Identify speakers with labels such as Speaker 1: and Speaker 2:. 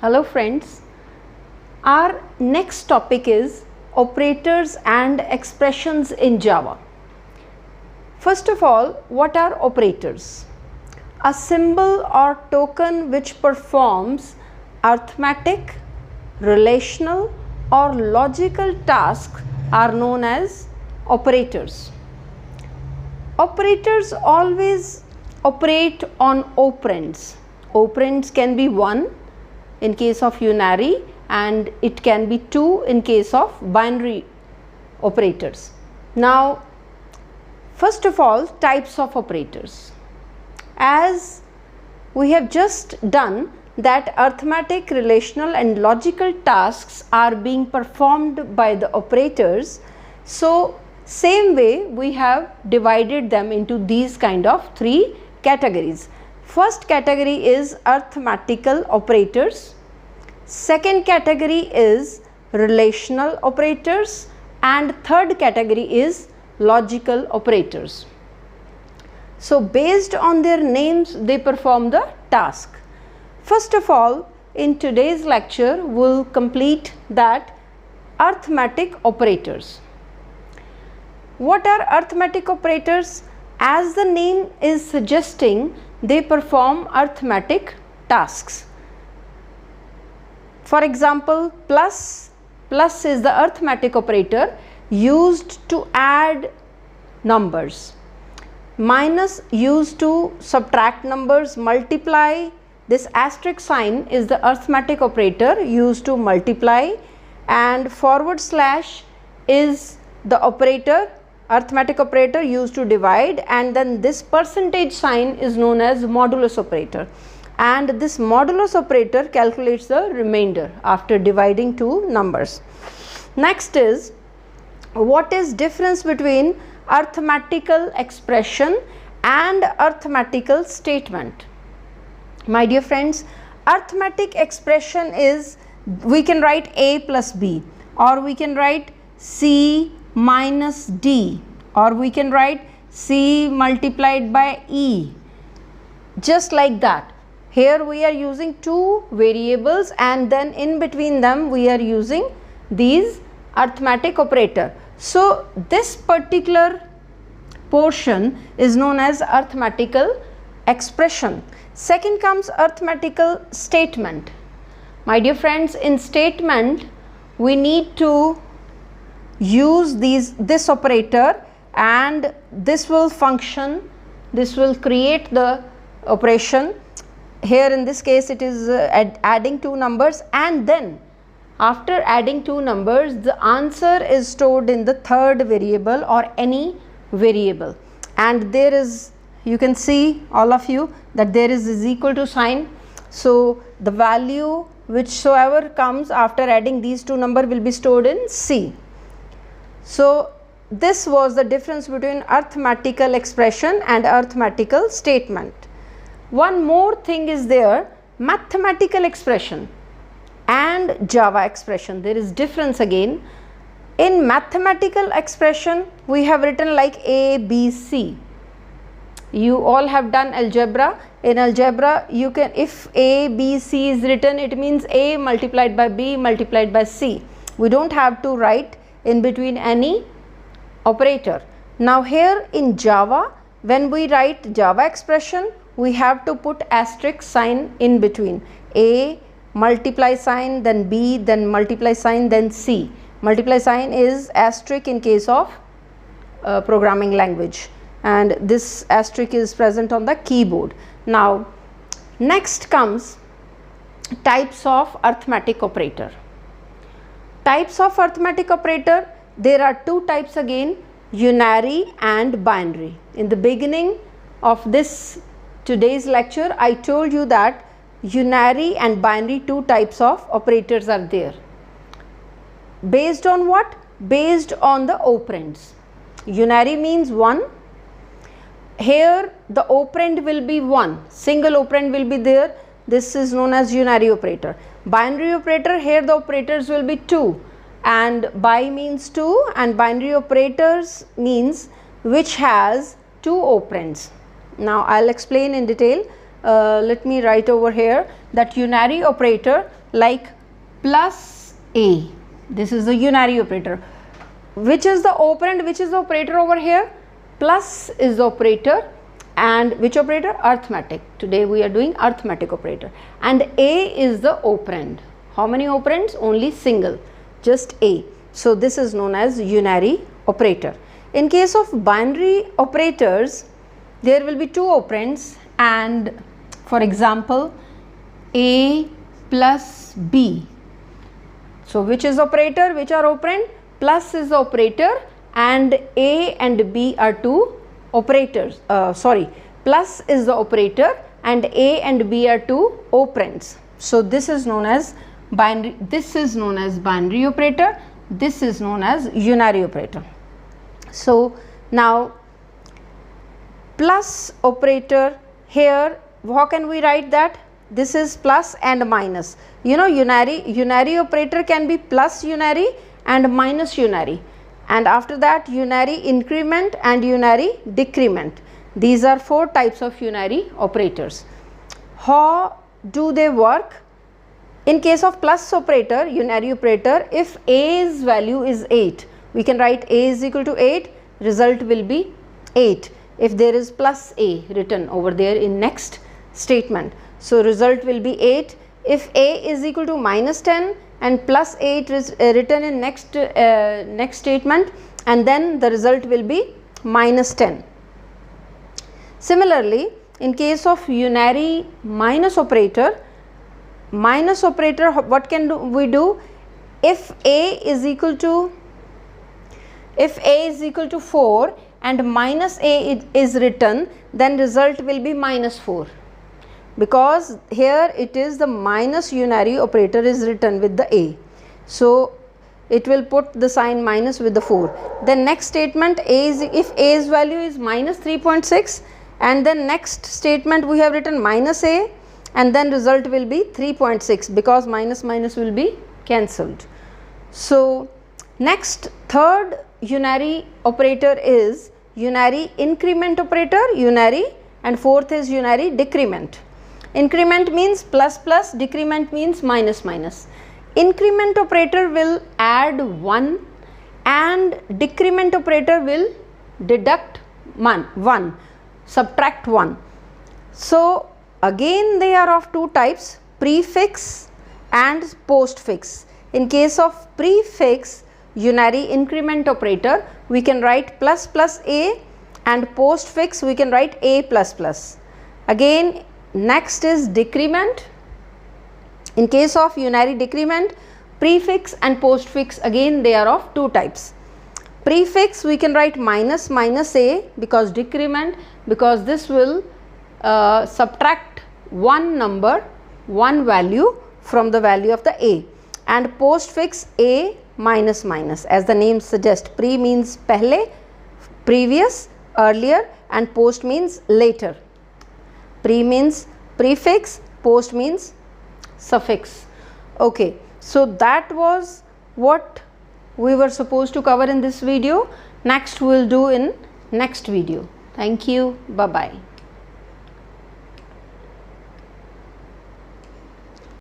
Speaker 1: Hello friends, our next topic is operators and expressions in Java. First of all, what are operators? A symbol or token which performs arithmetic, relational or logical tasks are known as operators. Operators always operate on operands. Operands can be 1 in case of unary and it can be 2 in case of binary operators. Now, first of all, types of operators. As we have just done that arithmetic, relational and logical tasks are being performed by the operators, so same way we have divided them into these kind of 3 categories. First category is arithmetical operators, second category is relational operators and third category is logical operators. So based on their names they perform the task. First of all, in today's lecture we will complete that arithmetic operators. What are arithmetic operators? As the name is suggesting, they perform arithmetic tasks. For example, plus is the arithmetic operator used to add numbers, minus used to subtract numbers, multiply, this asterisk sign is the arithmetic operator used to multiply, and forward slash is the arithmetic operator used to divide, and then this percentage sign is known as modulus operator, and this modulus operator calculates the remainder after dividing two numbers. Next is, what is difference between arithmetical expression and arithmetical statement? My dear friends, arithmetic expression is, we can write a plus b, or we can write c minus d, or we can write c multiplied by e, just like that. Here we are using 2 variables and then in between them we are using these arithmetic operator. So this particular portion is known as arithmetical expression. Second comes arithmetical statement. My dear friends, in statement we need to use this operator and this will function, this will create the operation. Here in this case it is adding 2 numbers, and then after adding 2 numbers the answer is stored in the third variable or any variable, and there is, you can see all of you that there is equal to sign. So the value whichsoever comes after adding these 2 numbers will be stored in C. So this was the difference between arithmetical expression and arithmetical statement. One more thing is there, mathematical expression and Java expression. There is difference again. In mathematical expression we have written like A, B, C. You all have done algebra. In algebra you can, if A, B, C is written, it means A multiplied by B multiplied by C. We don't have to write in between any operator. Now here in Java, when we write Java expression, we have to put asterisk sign in between. A multiply sign, then B, then multiply sign, then C. Multiply sign is asterisk in case of programming language, and this asterisk is present on the keyboard. Now next comes types of arithmetic operator. Types of arithmetic operator, there are 2 types again, unary and binary. In the beginning of this today's lecture I told you that unary and binary 2 types of operators are there. Based on what? Based on the operands. Unary means 1. Here the operand will be 1, single operand will be there. This is known as unary operator. Binary operator, here the operators will be 2, and bi means 2, and binary operators means which has 2 operands. Now I will explain in detail. let me write over here that unary operator like plus a. This is the unary operator. Which is the operand, which is the operator over here? Plus is the operator, and which operator? Arithmetic. Today we are doing arithmetic operator, and a is the operand. How many operands? Only single, just a. So this is known as unary operator. In case of binary operators, there will be two operands, and for example a plus b. So which is operator, which are operand? Plus is the operator and a and b are two operators. Plus is the operator and a and b are two operands. So this is known as binary. This is known as binary operator. This is known as unary operator. So now plus operator here, how can we write that? This is plus and minus. You know, unary operator can be plus unary and minus unary, and after that unary increment and unary decrement. These are four types of unary operators. How do they work? In case of plus operator, unary operator, if a's value is 8, we can write a is equal to 8, result will be 8 if there is plus a written over there in next statement. So result will be 8. If a is equal to minus 10 and plus 8 is written in next statement, and then the result will be minus 10. Similarly, in case of unary minus operator, what can we do? If a is equal to 4 and minus a is written, then result will be minus 4, because here it is the minus unary operator is written with the a. So it will put the sign minus with the 4. Then next statement, if a's value is minus 3.6, and then next statement we have written minus a, and then result will be 3.6, because minus minus will be cancelled. So next, third unary operator is unary increment operator, unary, and fourth is unary decrement. Increment means plus plus, decrement means minus minus. Increment operator will add 1 and decrement operator will deduct 1, subtract 1. So again they are of two types, prefix and postfix. In case of prefix unary increment operator, we can write plus plus a, and postfix we can write a plus plus. Again next is decrement. In case of unary decrement, prefix and postfix, again they are of two types. Prefix we can write minus minus a, because decrement, because this will subtract one value from the value of the a, and postfix a minus minus, as the name suggests. Pre means pehle, previous, earlier, and post means later. Pre means prefix, post means suffix. Okay, so that was what we were supposed to cover in this video. Next we will do in next video. Thank you. Bye bye.